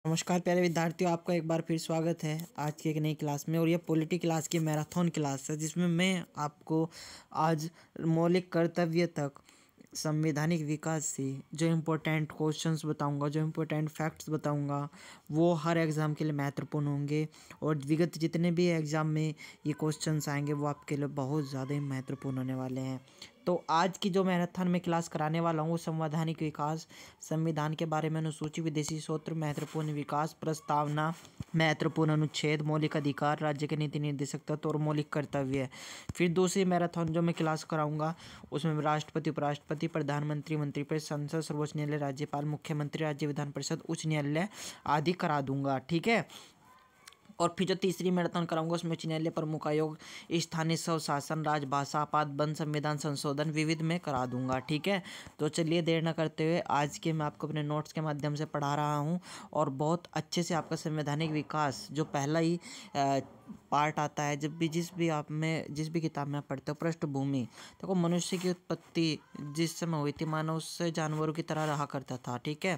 नमस्कार प्यारे विद्यार्थियों, आपका एक बार फिर स्वागत है आज की एक नई क्लास में। और ये पॉलिटी क्लास की मैराथन क्लास है जिसमें मैं आपको आज मौलिक कर्तव्य तक संवैधानिक विकास से जो इम्पोर्टेंट क्वेश्चंस बताऊंगा, जो इम्पोर्टेंट फैक्ट्स बताऊंगा, वो हर एग्ज़ाम के लिए महत्वपूर्ण होंगे। और विगत जितने भी एग्ज़ाम में ये क्वेश्चंस आएंगे वो आपके लिए बहुत ज़्यादा ही महत्वपूर्ण होने वाले हैं। तो आज की जो मैराथन में क्लास कराने वाला हूँ वो संवैधानिक विकास, संविधान के बारे में अनुसूची, विदेशी सूत्र, महत्वपूर्ण विकास प्रस्तावना, महत्वपूर्ण अनुच्छेद, मौलिक अधिकार, राज्य के नीति निर्देशक तत्व और मौलिक कर्तव्य। फिर दूसरी मैराथन जो मैं क्लास कराऊंगा उसमें राष्ट्रपति, उपराष्ट्रपति, प्रधानमंत्री, मंत्रिपरिषद, संसद, सर्वोच्च न्यायालय, राज्यपाल, मुख्यमंत्री, राज्य विधान परिषद, उच्च न्यायालय आदि करा दूंगा। ठीक है। और फिर जो तीसरी मैराथन कराऊंगा उसमें उच्च न्यायालय, प्रमुख आयोग, स्थानीय स्वशासन, राजभाषा, आपातबंद, संविधान संशोधन, विविध में करा दूंगा। ठीक है। तो चलिए देर न करते हुए आज के मैं आपको अपने नोट्स के माध्यम से पढ़ा रहा हूँ और बहुत अच्छे से आपका संवैधानिक विकास जो पहला ही पार्ट आता है, जब भी जिस भी किताब में आप पढ़ते हो, पृष्ठभूमि देखो, मनुष्य की उत्पत्ति जिस समय हुई थी मानव उससे जानवरों की तरह रहा करता था। ठीक है।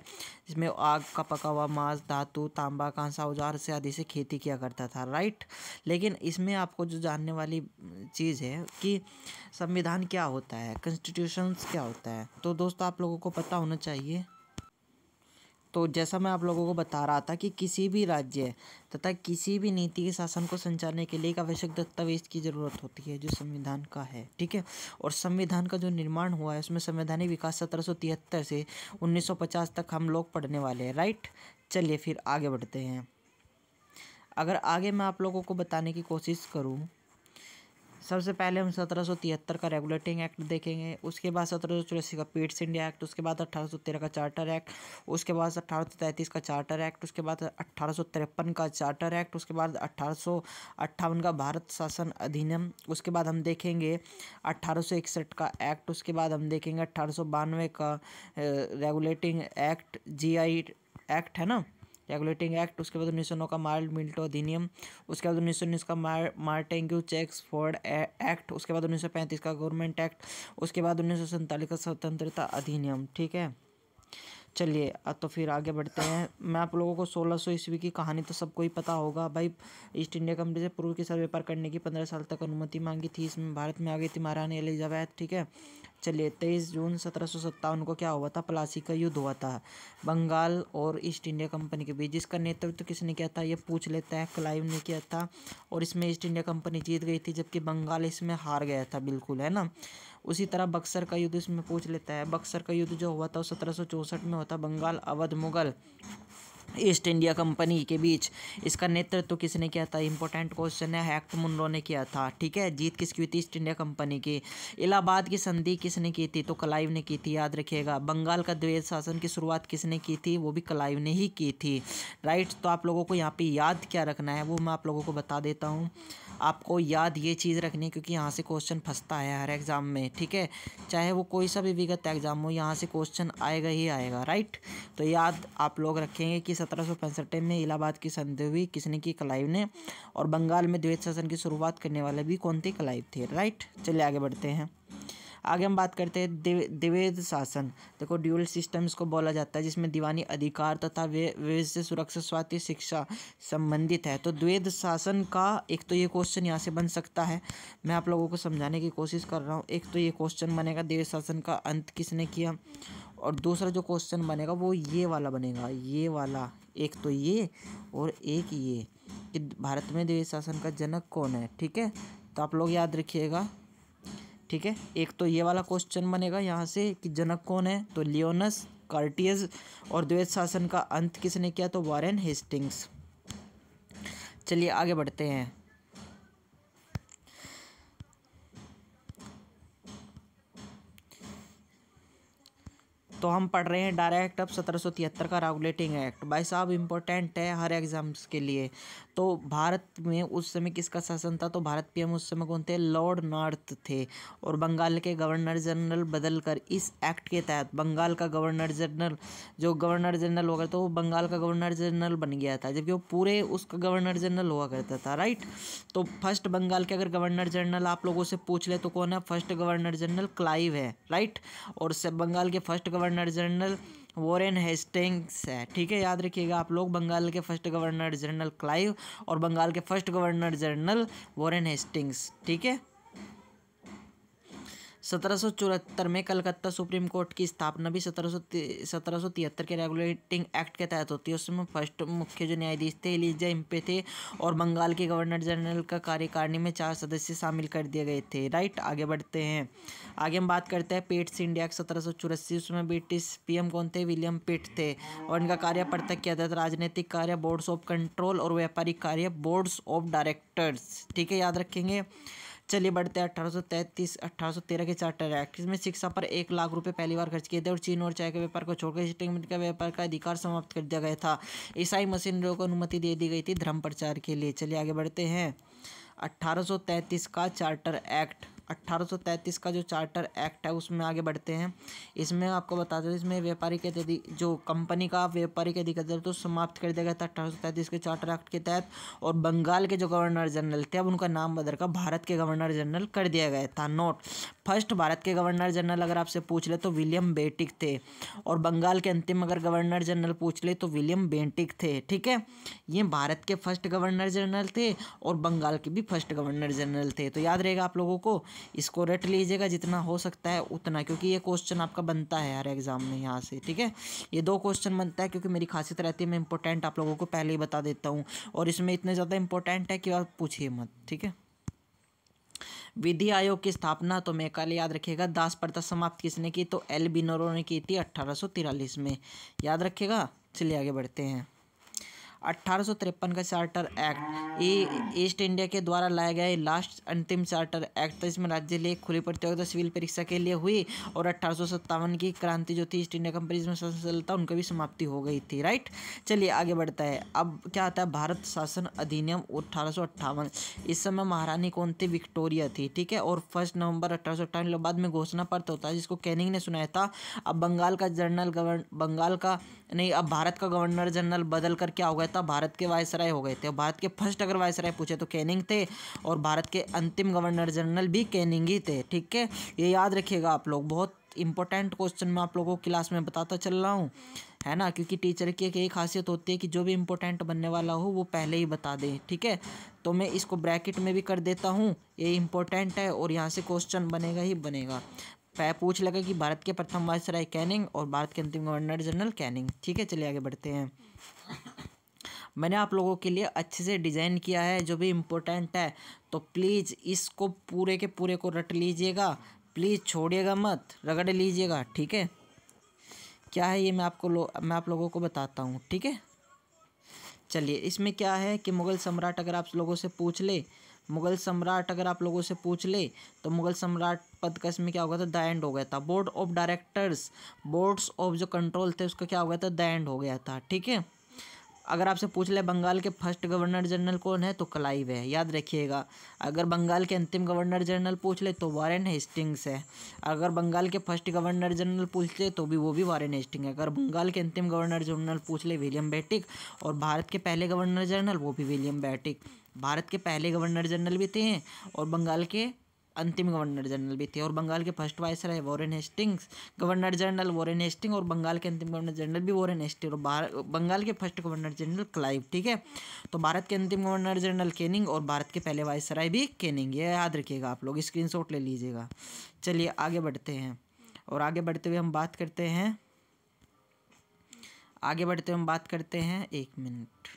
जिसमें आग का पका हुआ मांस, धातु, तांबा, कांसा, औजार से आदि से खेती किया करता था। राइट। लेकिन इसमें आपको जो जानने वाली चीज़ है कि संविधान क्या होता है, कॉन्स्टिट्यूशंस क्या होता है, तो दोस्तों आप लोगों को पता होना चाहिए। तो जैसा मैं आप लोगों को बता रहा था कि किसी भी राज्य तथा किसी भी नीति के शासन को संचालने के लिए एक आवश्यक दस्तावेज की जरूरत होती है जो संविधान का है। ठीक है। और संविधान का जो निर्माण हुआ है उसमें संवैधानिक विकास 1773 से 1950 तक हम लोग पढ़ने वाले हैं। राइट। चलिए फिर आगे बढ़ते हैं। अगर आगे मैं आप लोगों को बताने की कोशिश करूँ, सबसे पहले हम 1773 का रेगुलेटिंग एक्ट देखेंगे, उसके बाद 1784 का पीट्स इंडिया एक्ट, उसके बाद 1813 का चार्टर एक्ट, उसके बाद 1833 का चार्टर एक्ट, उसके बाद 1853 का चार्टर एक्ट, उसके बाद 1858 का भारत शासन अधिनियम, उसके बाद हम देखेंगे 1861 का एक्ट, उसके बाद हम देखेंगे 1892 का रेगुलेटिंग एक्ट, GI एक्ट है ना, रेगुलेटिंग एक्ट, उसके बाद 1909 का मार्ल मिल्टो अधिनियम, उसके बाद 1919 का मार्टेंग्यू चेक्सफोर्ड एक्ट, उसके बाद 1935 का गवर्नमेंट एक्ट, उसके बाद 1947 का स्वतंत्रता अधिनियम। ठीक है। चलिए अब तो फिर आगे बढ़ते हैं। मैं आप लोगों को 1600 ईस्वी की कहानी तो सबको ही पता होगा भाई। ईस्ट इंडिया कंपनी से पूर्व के साथ व्यापार करने की 15 साल तक अनुमति मांगी थी। इसमें भारत में आ गई थी महारानी एलिजाबेथ। ठीक है। चलिए 23 जून 1757 को क्या हुआ था, प्लासी का युद्ध हुआ था बंगाल और ईस्ट इंडिया कंपनी के बीच, जिसका नेतृत्व किसने किया था ये पूछ लेता है। क्लाइव ने किया था और इसमें ईस्ट इंडिया कंपनी जीत गई थी जबकि बंगाल इसमें हार गया था। बिल्कुल है ना। उसी तरह बक्सर का युद्ध इसमें पूछ लेता है। बक्सर का युद्ध जो हुआ था वो 1764 में होता, Bengal, Awadh, Mughal, East India Company के बीच। इसका नेतृत्व किसने किया था, इंपॉर्टेंट क्वेश्चन है। हेक्ट मुनरो ने किया था। ठीक है। जीत किसकी हुई थी, ईस्ट इंडिया कंपनी की। इलाहाबाद की संधि किसने की थी, तो क्लाइव ने की थी, याद रखिएगा। बंगाल का द्वैध शासन की शुरुआत किसने की थी, वो भी क्लाइव ने ही की थी। राइट। तो आप लोगों को यहाँ पे याद क्या रखना है वो मैं आप लोगों को बता देता हूँ। आपको याद ये चीज़ रखनी है क्योंकि यहाँ से क्वेश्चन फंसता है हर एग्ज़ाम में। ठीक है। चाहे वो कोई सा भी विगत एग्जाम हो, यहाँ से क्वेश्चन आएगा ही आएगा। राइट। तो याद आप लोग रखेंगे कि 1765 में इलाहाबाद की संधि हुई, किसने की, क्लाइव ने। और बंगाल में द्वैध शासन की शुरुआत करने वाले भी कौन थे, क्लाइव थे। राइट। चलिए आगे बढ़ते हैं। आगे हम बात करते हैं द्वैध शासन। देखो ड्यूअल सिस्टम इसको बोला जाता है जिसमें दीवानी अधिकार तथा विवेक से सुरक्षा, स्वास्थ्य, शिक्षा संबंधित है। तो द्वैध शासन का एक तो ये क्वेश्चन यहाँ से बन सकता है, मैं आप लोगों को समझाने की कोशिश कर रहा हूँ। एक तो ये क्वेश्चन बनेगा द्वैध शासन का अंत किसने किया, और दूसरा जो क्वेश्चन बनेगा वो ये वाला बनेगा, ये वाला। एक तो ये और एक ये कि भारत में द्वैध शासन का जनक कौन है। ठीक है। तो आप लोग याद रखिएगा। ठीक है। एक तो ये वाला क्वेश्चन बनेगा यहाँ से कि जनक कौन है, तो लियोनस कार्टियस। और द्वैध शासन का अंत किसने किया, तो वॉरेन हेस्टिंग्स। चलिए आगे बढ़ते हैं। तो हम पढ़ रहे हैं डायरेक्ट अब 1773 का रेगुलेटिंग एक्ट। भाई साहब इंपॉर्टेंट है हर एग्जाम्स के लिए। तो भारत में उस समय किसका शासन था, तो भारत पीएम उस समय कौन थे, लॉर्ड नॉर्थ थे। और बंगाल के गवर्नर जनरल बदल कर इस एक्ट के तहत बंगाल का गवर्नर जनरल, जो गवर्नर जनरल हुआ करता वो बंगाल का गवर्नर जनरल बन गया था, जबकि वो पूरे उसका गवर्नर जनरल हुआ करता था। राइट। तो फर्स्ट बंगाल के अगर गवर्नर जनरल आप लोगों से पूछ ले तो कौन है, फर्स्ट गवर्नर जनरल क्लाइव है। राइट। और बंगाल के first governor general Warren Hastings है। ठीक है, याद रखिएगा आप लोग। बंगाल के फर्स्ट गवर्नर जनरल क्लाइव और बंगाल के first governor general Warren Hastings. ठीक है। 1774 में कलकत्ता सुप्रीम कोर्ट की स्थापना भी 1773 के रेगुलेटिंग एक्ट के तहत होती है। उसमें फर्स्ट मुख्य जो न्यायाधीश थे एलिजा इम्पे थे और बंगाल के गवर्नर जनरल का कार्यकारिणी में 4 सदस्य शामिल कर दिए गए थे। राइट, आगे बढ़ते हैं। आगे हम बात करते हैं पेट्स इंडिया एक्ट 1784। उसमें ब्रिटिश पीएम कौन थे? विलियम पिट थे और इनका कार्य पृथक किया था। राजनीतिक कार्य बोर्ड्स ऑफ कंट्रोल और व्यापारिक कार्य बोर्ड्स ऑफ डायरेक्टर्स। ठीक है, याद रखेंगे। चलिए बढ़ते हैं 1813 के चार्टर एक्ट। इसमें शिक्षा पर 1 लाख रुपए पहली बार खर्च किए थे और चीन और चाय के व्यापार को छोड़कर ईस्ट इंडिया का व्यापार का अधिकार समाप्त कर दिया गया था। ईसाई मशीनरियों को अनुमति दे दी गई थी धर्म प्रचार के लिए। चलिए आगे बढ़ते हैं। 1833 का चार्टर एक्ट। 1833 का जो चार्टर एक्ट है उसमें आगे बढ़ते हैं। इसमें आपको बता दें, इसमें व्यापारी के जो कंपनी का व्यापारिक अधिकार तो समाप्त कर दिया गया था 1833 के चार्टर एक्ट के तहत। और बंगाल के जो गवर्नर जनरल थे अब उनका नाम बदलकर भारत के गवर्नर जनरल कर दिया गया था। नोट, फर्स्ट भारत के गवर्नर जनरल अगर आपसे पूछ ले तो विलियम बेंटिक थे और बंगाल के अंतिम अगर गवर्नर जनरल पूछ ले तो विलियम बेंटिक थे। ठीक है, ये भारत के फर्स्ट गवर्नर जनरल थे और बंगाल के भी फर्स्ट गवर्नर जनरल थे। तो याद रहेगा आप लोगों को, इसको रट लीजिएगा जितना हो सकता है उतना, क्योंकि ये क्वेश्चन आपका बनता है यार एग्जाम में यहाँ से। ठीक है, ये 2 क्वेश्चन बनता है क्योंकि मेरी खासियत रहती है मैं इंपॉर्टेंट आप लोगों को पहले ही बता देता हूँ और इसमें इतने ज़्यादा इंपॉर्टेंट है कि आप पूछिए मत। ठीक है, विधि आयोग की स्थापना तो मेकाले याद रखिएगा। दास प्रथा समाप्त किसने की? तो एल बिनोरो ने की थी 1843 में। याद रखिएगा। चलिए आगे बढ़ते हैं। 1853 का चार्टर एक्ट ईस्ट इंडिया के द्वारा लाया गया लास्ट अंतिम चार्टर एक्ट था। इसमें राज्य लिए खुली प्रतियोगिता सिविल परीक्षा के लिए हुई और 1857 की क्रांति जो थी ईस्ट इंडिया कंपनी में शासन था उनकी भी समाप्ति हो गई थी। राइट, चलिए आगे बढ़ता है। अब क्या आता है? भारत शासन अधिनियम 1858। इस समय महारानी कौन थी? विक्टोरिया थी। ठीक है, और 1 नवंबर 1858 बाद में घोषणा पत्र होता है जिसको कैनिंग ने सुनाया था। अब अब भारत का गवर्नर जनरल बदल कर क्या हो गया था? भारत के वायसराय हो गए थे। भारत के फर्स्ट अगर वायसराय पूछे तो कैनिंग थे और भारत के अंतिम गवर्नर जनरल भी कैनिंग ही थे। ठीक है, ये याद रखिएगा आप लोग। बहुत इंपॉर्टेंट क्वेश्चन मैं आप लोगों को क्लास में बताता चल रहा हूँ, है ना, क्योंकि टीचर की एक खासियत होती है कि जो भी इंपॉर्टेंट बनने वाला हो वो पहले ही बता दें। ठीक है, तो मैं इसको ब्रैकेट में भी कर देता हूँ, ये इंपॉर्टेंट है और यहाँ से क्वेश्चन बनेगा ही बनेगा। पूछ लगा कि भारत के प्रथम वायसराय कैनिंग और भारत के अंतिम गवर्नर जनरल कैनिंग। ठीक है, चलिए आगे बढ़ते हैं। मैंने आप लोगों के लिए अच्छे से डिज़ाइन किया है जो भी इम्पोर्टेंट है, तो प्लीज़ इसको पूरे के पूरे को रट लीजिएगा, प्लीज़ छोड़िएगा मत, रगड़ लीजिएगा। ठीक है, क्या है ये मैं आप लोगों को बताता हूँ। ठीक है, चलिए इसमें क्या है कि मुग़ल सम्राट अगर आप लोगों से पूछ ले तो मुग़ल सम्राट पद का इसमें क्या हो गया था? द एंड हो गया था। Board of directors, boards of जो कंट्रोल थे उसका क्या हो गया था? द एंड हो गया था। ठीक है, अगर आपसे पूछ ले बंगाल के फर्स्ट गवर्नर जनरल कौन है? तो क्लाइव है। याद रखिएगा। अगर बंगाल के अंतिम गवर्नर जनरल पूछ ले तो वॉरेन हेस्टिंग्स है। अगर बंगाल के फर्स्ट गवर्नर जनरल पूछ ले तो भी वो भी वॉरेन हेस्टिंग्स है। अगर बंगाल के अंतिम गवर्नर जनरल पूछ ले विलियम बेंटिक और भारत के पहले गवर्नर जनरल वो भी विलियम बेंटिक। भारत के पहले गवर्नर जनरल भी थे और बंगाल के अंतिम गवर्नर जनरल भी थे। और बंगाल के first viceroy Warren Hastings, governor general Warren Hastings और बंगाल के अंतिम गवर्नर जनरल भी वॉरेन हेस्टिंग्स और बंगाल के फर्स्ट गवर्नर जनरल क्लाइव। ठीक है, तो भारत के अंतिम गवर्नर जनरल कैनिंग और भारत के पहले वायसराय भी कैनिंग। ये याद रखिएगा आप लोग, स्क्रीनशॉट ले लीजिएगा। चलिए आगे बढ़ते हैं और आगे बढ़ते हुए हम बात करते हैं 1 मिनट।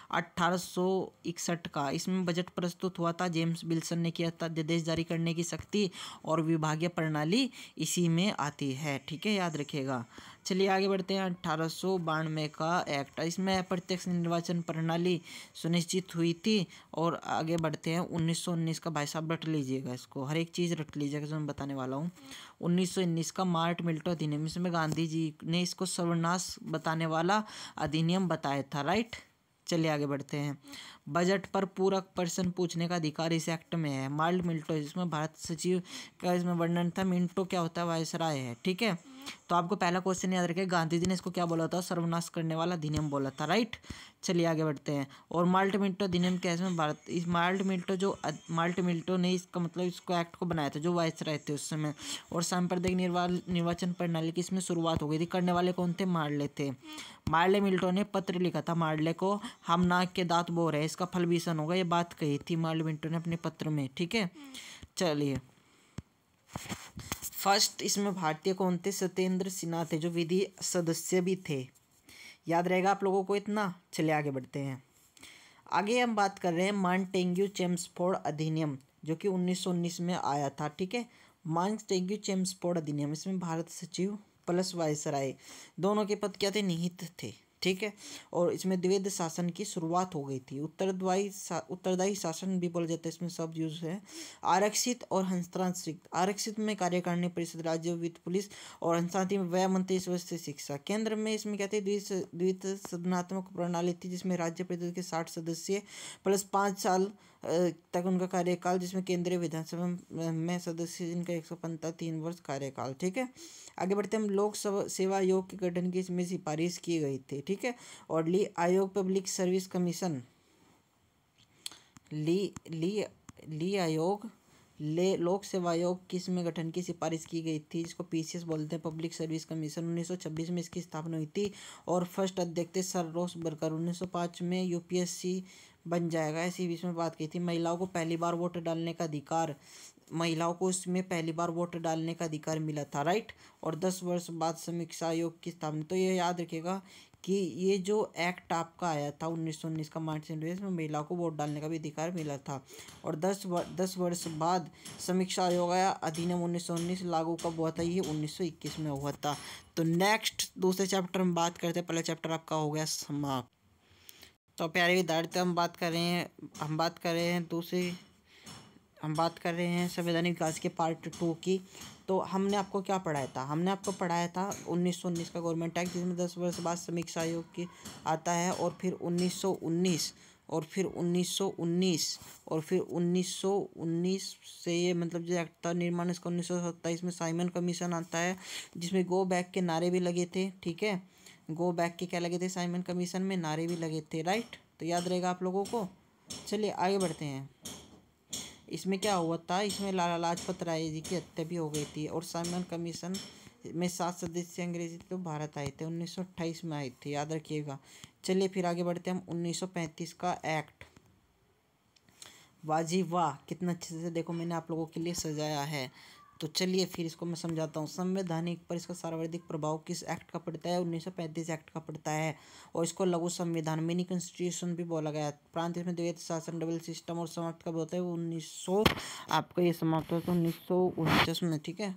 1861 का इसमें बजट प्रस्तुत हुआ था। जेम्स विल्सन ने किया था। अध्यादेश जारी करने की शक्ति और विभागीय प्रणाली इसी में आती है। ठीक है, याद रखिएगा। चलिए आगे बढ़ते हैं। 1892 का एक्ट, इसमें अप्रत्यक्ष निर्वाचन प्रणाली सुनिश्चित हुई थी। और आगे बढ़ते हैं 1919 का। भाई साहब रट लीजिएगा इसको, हर एक चीज़ रट लीजिएगा जो मैं बताने वाला हूँ। 1919 का मार्ट मिल्टो अधिनियम, इसमें गांधी जी ने इसको सर्वनाश बताने वाला अधिनियम बताया था। राइट, चलिए आगे बढ़ते हैं। बजट पर पूरक प्रश्न पूछने का अधिकार इस एक्ट में है। मार्ट मिल्टो, जिसमें भारत सचिव का इसमें वर्णन था। मिंटो क्या होता है? वायसराय है। ठीक है, तो आपको पहला क्वेश्चन याद रखें, गांधी जी ने इसको क्या बोला था, सर्वनाश करने वाला अधिनियम बोला था, राइट। चलिए आगे बढ़ते हैं। और माल्टा मिंटो अधिनियम क्या है इसमें, भारत इस माल्टा मिंटो ने इसका मतलब इसको एक्ट को बनाया था, जो वायसराय थे उस समय। और सांप्रदायिक निर्वाचन प्रणाली की इसमें शुरुआत हो गई थी। करने वाले कौन थे, मार्ले थे। मार्ले मिल्टो ने पत्र लिखा था मार्ले को, हम नाक के दांत बो रहे हैं, इसका फल भीषण होगा, ये बात कही थी मार्ले मिल्टो ने अपने पत्र में, ठीक है। चलिए फर्स्ट इसमें भारतीय कौन थे, सत्येंद्र सिन्हा थे, जो विधि सदस्य भी थे। याद रहेगा आप लोगों को इतना। चलिए आगे बढ़ते हैं। आगे हम बात कर रहे हैं मॉन्टेग्यू चेम्सफोर्ड अधिनियम, जो कि 1919 में आया था, ठीक है। मॉन्टेग्यू चेम्सफोर्ड अधिनियम, इसमें भारत सचिव प्लस वायसराय दोनों के पद क्या थे, निहित थे, ठीक है। और इसमें द्वैध शासन की शुरुआत हो गई थी। उत्तरदायी शासन भी बोला जाता है, इसमें शब्द यूज है। आरक्षित और हस्तांतरित, आरक्षित में कार्यकारिणी परिषद, राज्य वित्त पुलिस, और हस्तांतरित में व्यय मंत्री, स्वास्थ्य शिक्षा। केंद्र में इसमें क्या थे, द्वित सदनात्मक प्रणाली थी, जिसमें राज्य परिषद के 60 सदस्य प्लस 5 साल तक उनका कार्यकाल, जिसमें केंद्रीय विधानसभा में सदस्य जिनका 143 वर्ष कार्यकाल, ठीक है। आगे बढ़ते हम लोक सेवा आयोग के गठन की इसमें सिफारिश की गई थी, ठीक है। और ली आयोग पब्लिक सर्विस कमीशन, ली आयोग लोक सेवा आयोग की इसमें गठन की सिफारिश की गई थी, जिसको पीसीएस बोलते हैं, पब्लिक सर्विस कमीशन। 1926 में इसकी स्थापना हुई थी और फर्स्ट अध्यक्ष थे सर रोस बर्कर। 1905 में यूपीएससी बन जाएगा, ऐसी भी इसमें बात की थी। महिलाओं को पहली बार वोट डालने का अधिकार, महिलाओं को इसमें पहली बार वोट डालने का अधिकार मिला था, राइट। और 10 वर्ष बाद समीक्षा आयोग की स्थापना। तो ये याद रखिएगा कि ये जो एक्ट आपका आया था 1919 का मार्च में महिलाओं को वोट डालने का भी अधिकार मिला था। और 10 वर्ष बाद समीक्षा आयोग आया। अधिनियम 1919 लागू कब हुआ था, ये 1921 में हुआ था। तो नेक्स्ट दूसरे चैप्टर में बात करते हैं। पहला चैप्टर आपका हो गया समाप्त। तो प्यारे विद्यार्थी हम बात कर रहे हैं संवैधानिक विकास के पार्ट 2 की। तो हमने आपको क्या पढ़ाया था, हमने आपको पढ़ाया था 1919 का गवर्नमेंट एक्ट, जिसमें 10 वर्ष बाद समीक्षा आयोग की आता है। और फिर 1919 और फिर 1919 से ये मतलब जो एक्ट था निर्माण इसका 1927 में साइमन कमीशन आता है, जिसमें गो बैक के नारे भी लगे थे, ठीक है। गो बैक के क्या लगे थे, साइमन कमीशन में नारे भी लगे थे, राइट। तो याद रहेगा आप लोगों को। चलिए आगे बढ़ते हैं। इसमें क्या हुआ था, इसमें लाला लाजपत राय जी की हत्या भी हो गई थी। और साइमन कमीशन में 7 सदस्य अंग्रेजी तो भारत आए थे, 1928 में आए थे, याद रखिएगा। चलिए फिर आगे बढ़ते हैं हम 1935 का एक्ट। वाजी वाह, कितना अच्छे से देखो मैंने आप लोगों के लिए सजाया है। तो चलिए फिर इसको मैं समझाता हूँ। संवैधानिक पर इसका सर्वाधिक प्रभाव किस एक्ट का पड़ता है, 1935 एक्ट का पड़ता है। और इसको लघु संविधान मिनी कॉन्स्टिट्यूशन भी बोला गया है। प्रांत में द्वैत शासन डबल सिस्टम। और समाप्त कब होता है, वो 1900 आपका ये समाप्त होता है 1949 में, ठीक है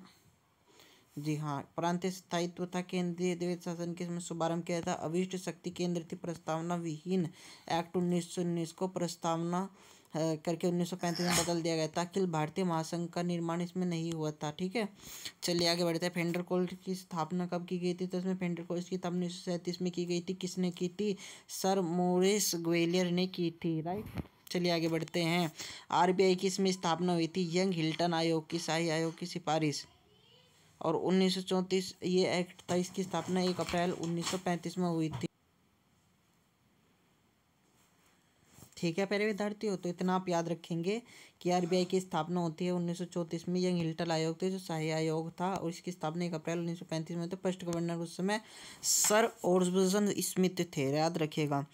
जी हाँ। प्रांतीय स्थायित्व था, केंद्रीय द्वैत शासन के इसमें शुभारंभ किया था। अविष्ट शक्ति केंद्र थी, प्रस्तावना विहीन एक्ट 1919 को प्रस्तावना करके 1935 में बदल दिया गया था। अखिल भारतीय महासंघ का निर्माण इसमें नहीं हुआ था, ठीक है। चलिए आगे बढ़ते हैं। फेडरल कोर्ट की स्थापना कब की गई थी, तो इसमें फेडरल कोर्ट की स्थापना 1937 में की गई थी। किसने की थी, सर मोरिस ग्वेलियर ने की थी, राइट। चलिए आगे बढ़ते हैं। आरबीआई की इसमें स्थापना हुई थी यंग हिल्टन आयोग की शाही आयोग की सिफारिश। और 1934 ये एक्ट था, इसकी स्थापना 1 अप्रैल 1935 में हुई थी, ठीक है प्यारे विद्यार्थियों। तो इतना आप याद रखेंगे कि आरबीआई की स्थापना होती है 1934 में। यंग हिल्टन आयोग थे जो शाही आयोग था, और इसकी स्थापना 1 अप्रैल 1935 में। तो फर्स्ट गवर्नर उस समय सर ऑर्बजन स्मिथ थे, याद रखिएगा।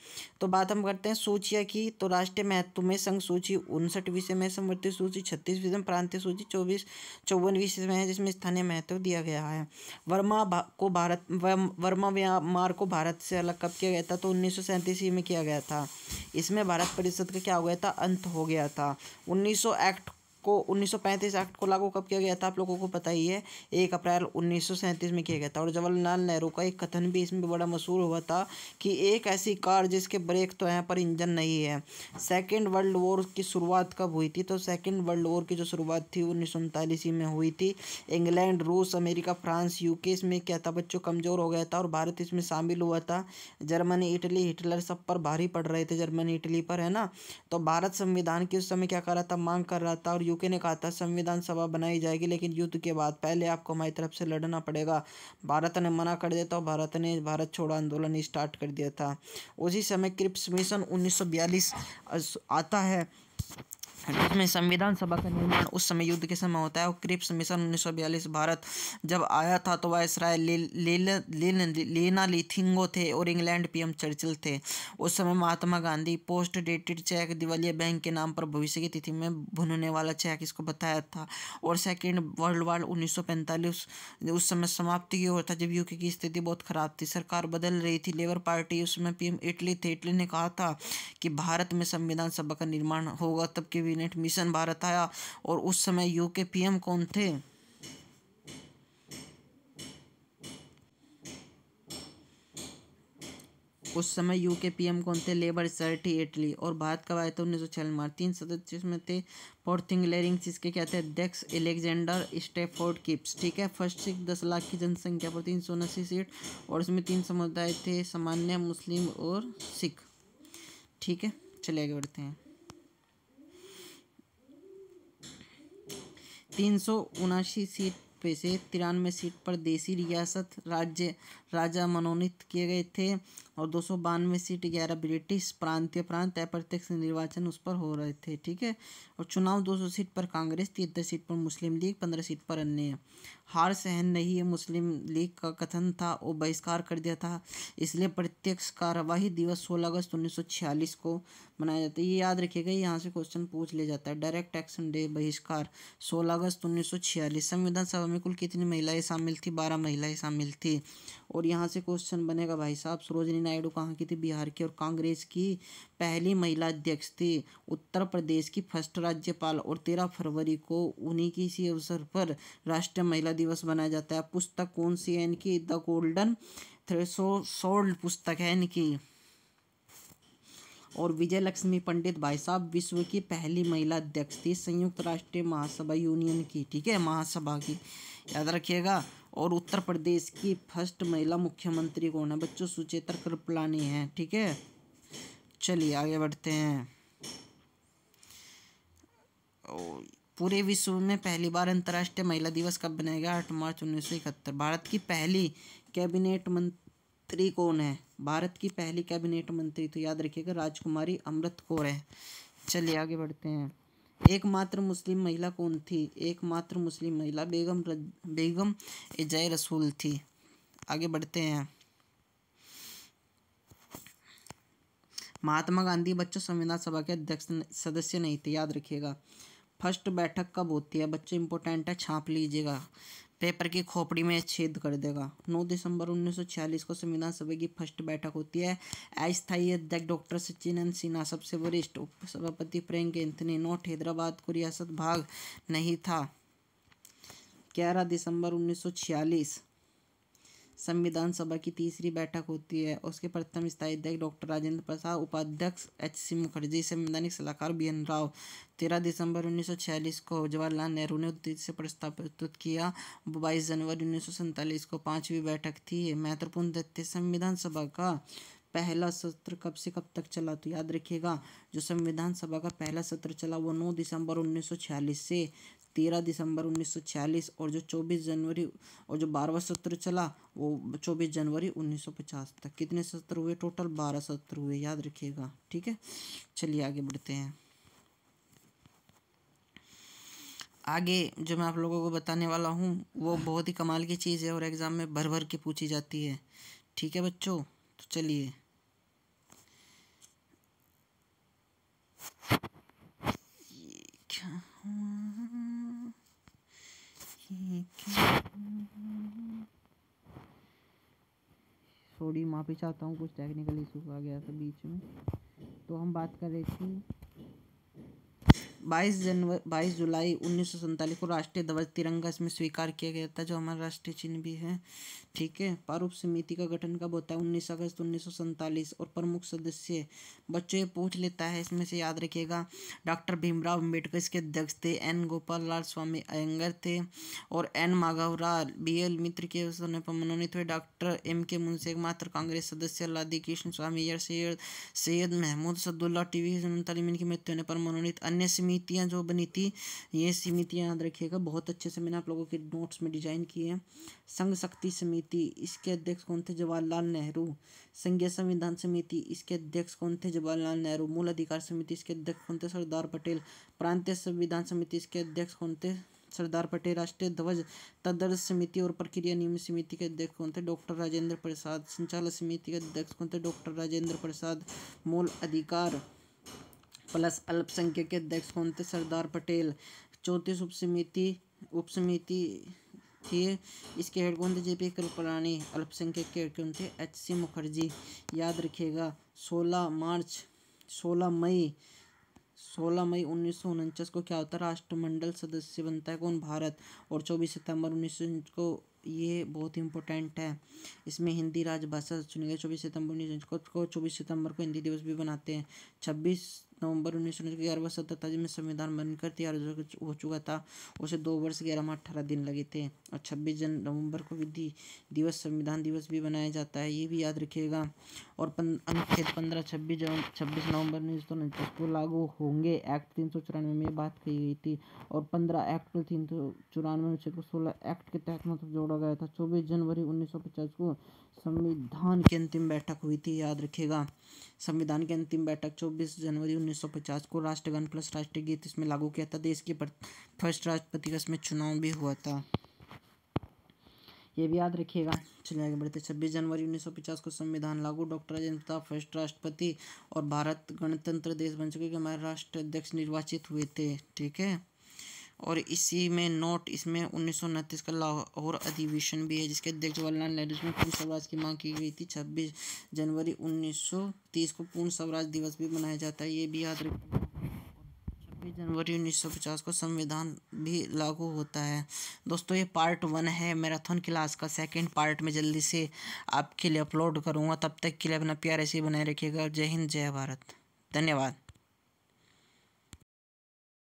तो बात हम करते हैं सूचिया की। तो राष्ट्रीय महत्व में संघ सूची 59 विषय में, समवर्ती सूची 36 विषय में, प्रांतीय सूची 54 विषय में है, जिसमें स्थानीय महत्व दिया गया है। वर्मा म्यांमार को भारत से अलग कब किया गया था, तो 1937 में किया गया था। इसमें भारत परिषद का क्या हो गया था, अंत हो गया था। 1935 एक्ट को लागू कब किया गया था, आप लोगों को पता ही है, 1 अप्रैल 1937 में किया गया था। और जवाहरलाल नेहरू का एक कथन भी इसमें बड़ा मशहूर हुआ था कि एक ऐसी कार जिसके ब्रेक तो हैं पर इंजन नहीं है। सेकेंड वर्ल्ड वॉर की शुरुआत कब हुई थी, तो सेकेंड वर्ल्ड वॉर की जो शुरुआत थी 1939 में हुई थी। इंग्लैंड, रूस, अमेरिका, फ्रांस, यूके इसमें क्या था, बच्चों कमज़ोर हो गया था और भारत इसमें शामिल हुआ था। जर्मनी, इटली, हिटलर सब पर भारी पड़ रहे थे, जर्मनी इटली पर, है ना। तो भारत संविधान की उस समय क्या कर रहा था, मांग कर रहा था। और यूके ने कहा था संविधान सभा बनाई जाएगी, लेकिन युद्ध के बाद पहले आपको हमारी तरफ से लड़ना पड़ेगा। भारत ने मना कर दिया था और भारत ने भारत छोड़ो आंदोलन स्टार्ट कर दिया था। उसी समय क्रिप्स मिशन 1942 आता है, जिसमें संविधान सभा का निर्माण उस समय युद्ध के समय होता है। और क्रिप्स मिशन 1942 भारत जब आया था तो वायसराय लेना लिथिंगो थे और इंग्लैंड पीएम चर्चिल थे। उस समय Mahatma Gandhi post dated cheque दिवालिया बैंक के नाम पर भविष्य की तिथि में भुनने वाला चेक इसको बताया था। और सेकेंड वर्ल्ड वॉर 1945 उस समय समाप्ति की ओर था, जब यूके की स्थिति बहुत खराब थी, सरकार बदल रही थी। लेबर पार्टी उसमें पीएम इटली थे। इटली ने कहा था कि भारत में संविधान सभा का निर्माण होगा, तब कैबिनेट मिशन भारत आया। और उस समय यूके पीएम कौन थे? उस समय यूके पीएम कौन थे? Labour party Italy. और भारत कब आया था? 1946 में। 3 सदस्य में थे पोर्थिंग लेरिंग्स, इसके क्या थे अध्यक्ष? Alexander Stafford Cripps. ठीक है। फर्स्ट सिख 10 लाख की जनसंख्या पर 379 सीट, और इसमें 3 समुदाय थे, सामान्य, मुस्लिम और सिख। ठीक है, चलिए आगे बढ़ते हैं। 379 सीट पे से 93 सीट पर देसी रियासत राज्य राजा मनोनीत किए गए थे, और 292 सीट 11 ब्रिटिश प्रांतीय प्रांत अप्रत्यक्ष निर्वाचन उस पर हो रहे थे। ठीक है। और चुनाव 200 सीट पर कांग्रेस, 73 सीट पर मुस्लिम लीग, 15 सीट पर अन्य। हार सहन नहीं है मुस्लिम लीग का कथन था और बहिष्कार कर दिया था, इसलिए प्रत्यक्ष कार्यवाही दिवस 16 अगस्त 1946 को मनाया जाता है। ये याद रखिएगा, यहाँ से क्वेश्चन पूछ ले जाता है। डायरेक्ट एक्शन डे बहिष्कार 16 अगस्त 1946। संविधान सभा में कुल कितनी महिलाएं शामिल थी? 12 महिलाएं शामिल थी। और यहाँ से क्वेश्चन बनेगा भाई साहब, सरोजिनी नायडू कहाँ की थी? बिहार की, और कांग्रेस की पहली महिला अध्यक्ष थी। उत्तर प्रदेश की फर्स्ट राज्यपाल, और 13 फरवरी को उन्हीं की इसी अवसर पर राष्ट्रीय महिला दिवस मनाया जाता है। पुस्तक कौन सी है इनकी? द गोल्डन थ्रेशोल्ड पुस्तक है इनकी। और विजय लक्ष्मी पंडित भाई साहब विश्व की पहली महिला अध्यक्ष थी संयुक्त राष्ट्र महासभा यूनियन की। ठीक है, महासभा की, याद रखिएगा। और उत्तर प्रदेश की फर्स्ट महिला मुख्यमंत्री कौन है बच्चों? सुचेता कृपलानी है। ठीक है, चलिए आगे बढ़ते हैं। पूरे विश्व में पहली बार अंतर्राष्ट्रीय महिला दिवस कब मनाया गया? 8 मार्च 1971। भारत की पहली कैबिनेट मंत्री कौन है? भारत की पहली कैबिनेट मंत्री तो याद रखिएगा राजकुमारी अमृत कौर है। चलिए आगे बढ़ते हैं। एकमात्र मुस्लिम महिला कौन थी? एकमात्र मुस्लिम महिला बेगम एजाज रसूल थी। आगे बढ़ते हैं। महात्मा गांधी बच्चों संविधान सभा के अध्यक्ष सदस्य नहीं थे, याद रखिएगा। फर्स्ट बैठक कब होती है बच्चों? इंपॉर्टेंट है, छाप लीजिएगा, पेपर की खोपड़ी में छेद कर देगा। 9 दिसंबर 1946 को संविधान सभा की फर्स्ट बैठक होती है। अस्थायी अध्यक्ष डॉक्टर सचिन सिन्हा, सबसे वरिष्ठ उपसभापति फ्रैंक एंथनी। नोट हैदराबाद को रियासत भाग नहीं था। 11 दिसंबर 1946 संविधान सभा की तीसरी बैठक होती है। उसके प्रथम स्थायी अध्यक्ष डॉक्टर राजेंद्र प्रसाद, उपाध्यक्ष एच.सी. मुखर्जी, संवैधानिक सलाहकार बी.एन. राव। 13 दिसंबर 1946 को जवाहरलाल नेहरू ने उत्तेजित से प्रस्ताव प्रस्तुत किया। 22 जनवरी 1947 को 5वीं बैठक थी। महत्वपूर्ण तथ्य, संविधान सभा का पहला सत्र कब से कब तक चला? तो याद रखिएगा, जो संविधान सभा का पहला सत्र चला वो 9 दिसंबर 1946 से 13 दिसंबर 1946, और जो 24 जनवरी और जो 12वां सत्र चला वो 24 जनवरी 1950 तक। कितने सत्र हुए? टोटल 12 सत्र हुए, याद रखिएगा। ठीक है, चलिए आगे बढ़ते हैं। आगे जो मैं आप लोगों को बताने वाला हूँ वो बहुत ही कमाल की चीज़ है और एग्ज़ाम में भर भर के पूछी जाती है। ठीक है बच्चों, तो चलिए थोड़ी माफ़ी चाहता हूँ, कुछ टेक्निकल इशू आ गया था बीच में। तो हम बात कर रहे थे 22 जुलाई 1947 को राष्ट्रीय ध्वज तिरंगा इसमें स्वीकार किया गया था, जो हमारा राष्ट्रीय चिन्ह भी है। ठीक है। प्रारूप समिति का गठन कब होता है? 19 अगस्त 1947। और प्रमुख सदस्य बच्चों ये पूछ लेता है, इसमें से याद रखिएगा डॉक्टर भीमराव अम्बेडकर इसके अध्यक्ष थे, एन गोपाल लाल स्वामी अयंगर थे, और एन माधवराव BL मित्र के समय पर मनोनीत हुए। Doctor M.K. मुंशी एकमात्र कांग्रेस सदस्य, अल्लादी कृष्ण स्वामी अय्यर, सैयद महमूद सदुल्ला TV की मृत्यु होने पर मनोनीत। अन्य समितियां जो बनी थी, ये समितियां याद रखिएगा, बहुत अच्छे से मैंने आप लोगों के नोट्स में डिजाइन किए हैं। संघ शक्ति समिति, इसके अध्यक्ष कौन थे? जवाहरलाल नेहरू। संघीय संविधान समिति, इसके अध्यक्ष कौन थे? जवाहरलाल नेहरू। मूल अधिकार समिति, इसके अध्यक्ष कौन थे? सरदार पटेल। प्रांतीय संविधान समिति, इसके अध्यक्ष कौन थे? सरदार पटेल। राष्ट्रीय ध्वज तदर्थ समिति और प्रक्रिया नियम समिति के अध्यक्ष कौन थे? डॉक्टर राजेंद्र प्रसाद। संचालक समिति के अध्यक्ष कौन थे? डॉक्टर राजेंद्र प्रसाद। मूल अधिकार प्लस अल्पसंख्यक के अध्यक्ष कौन थे? सरदार पटेल। 34 उपसमिति थी, इसके हेड कौन थे? जेपी कृपलानी। अल्पसंख्यक के हेड कौन थे? एच.सी. मुखर्जी। याद रखिएगा 16 मई 1949 को क्या होता है? राष्ट्रमंडल सदस्य बनता है कौन? भारत। और 24 सितंबर 1949 को, ये बहुत इंपॉर्टेंट है, इसमें हिंदी राजभाषा चुनी गई। 24 सितंबर 1949 को हिंदी दिवस भी बनाते हैं। 26 नवंबर 1949 को 11वां स्वतंत्रता में संविधान बनकर तैयार हो चुका था, उसे 2 वर्ष 11 माह 18 दिन लगे थे। और 26 नवंबर को विधि दिवस, संविधान दिवस भी बनाया जाता है, ये भी याद रखिएगा। और अनुच्छेद 15 26 नवंबर 1949 को लागू होंगे। एक्ट 394 में बात कही गई थी। और 15 एक्ट 394 अनुच्छेद को 16 एक्ट के तहत मतलब जोड़ा गया था। 24 जनवरी 1950 को संविधान की अंतिम बैठक हुई थी, याद रखिएगा। संविधान की अंतिम बैठक 24 जनवरी 1950 को राष्ट्रगान प्लस राष्ट्रीय गीत इसमें लागू किया था। देश के फर्स्ट राष्ट्रपति का इसमें चुनाव भी हुआ था, ये भी याद रखिएगा। चलिए आगे बढ़ते। 26 जनवरी 1950 को संविधान लागू, डॉक्टर राजेंद्र प्रसाद फर्स्ट राष्ट्रपति और भारत गणतंत्र देश बन चुके, कि हमारे राष्ट्र अध्यक्ष निर्वाचित हुए थे, ठीक है। और इसी में नोट, इसमें 1929 का लाहौर अधिवेशन भी है, जिसके अध्यक्ष जवाहरलाल नेहरू। इसमें पूर्ण स्वराज की मांग की गई थी। 26 जनवरी 1930 को पूर्ण स्वराज दिवस भी मनाया जाता है, ये भी याद रखिएगा। 26 जनवरी 1950 को संविधान भी लागू होता है। दोस्तों, ये पार्ट 1 है मैराथन क्लास का। सेकंड पार्ट में जल्दी से आपके लिए अपलोड करूँगा। तब तक के लिए अपना प्यार ऐसे ही बनाए रखिएगा। जय हिंद, जय भारत, धन्यवाद।